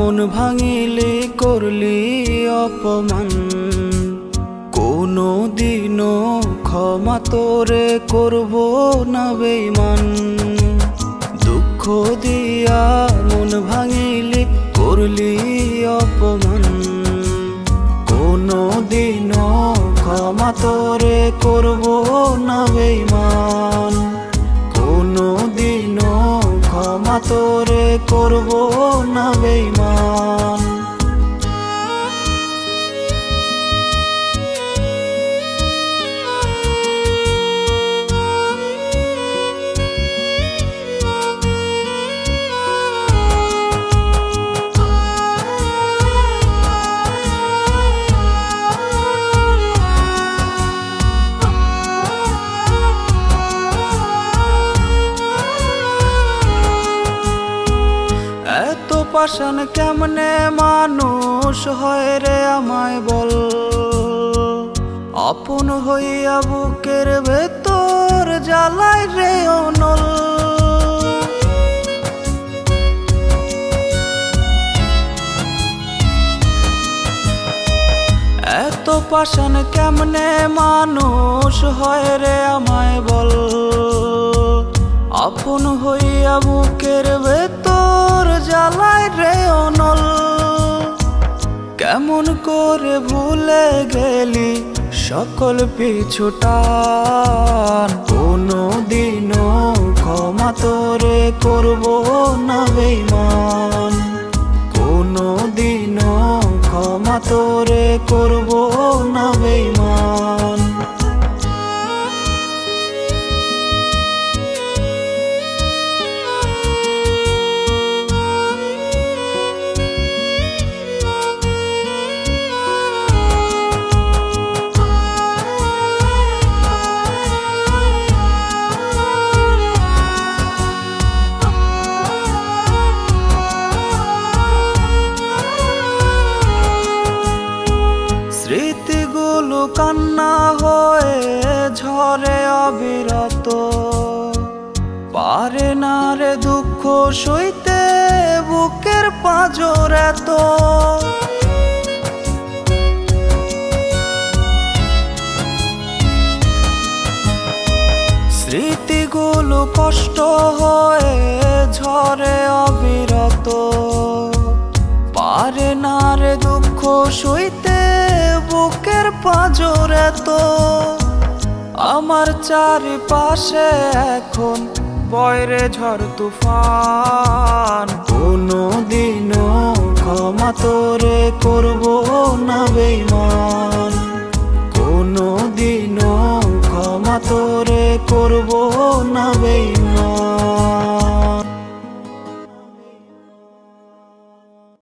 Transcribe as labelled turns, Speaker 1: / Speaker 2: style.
Speaker 1: মন ভাঙিলি করলি অপমান, কোনো দিনও ক্ষমা তোরে করব না বেঈমান। দুঃখ দিয়া মন ভাঙিলি করলি অপমান, কোনো দিনও ক্ষমা তোরে করব না বেঈমান। কোনো দিনও ক্ষমা তোরে করব না বেঈমান। এত পাষাণ কেমনে মানুষ হয় রে আমায় বল, আপন হইয়া বুকের ভেতর জ্বালায় রে অনল। এত পাষাণ কেমনে মানুষ হয় রে আমায় বল, আপন হইয়া বুকের ভেতর জ্বালায় রে অনল। কেমন করে ভুলে গেলি সকল পিছুটান, কোনো দিনও ক্ষমা তোরে করব না বেঈমান। কোনো দিনও ক্ষমা তোরে করব না বেঈমান। স্মৃতিগুলো কান্না হয়ে ঝরে অবিরত, পারে না রে দুঃখ সইতে বুকের পাঁজর এত। স্মৃতিগুলো কষ্ট হয়ে ঝরে অবিরত, পারে না রে দুঃখ সইতে বুকের পাঁজর এত। আমার চারিপাশে এখন বয়রে ঝড় তুফান, কোনো দিনও ক্ষমা তোরে করব না বেঈমান। কোনো দিনও ক্ষমা তোরে করব না বেঈমান।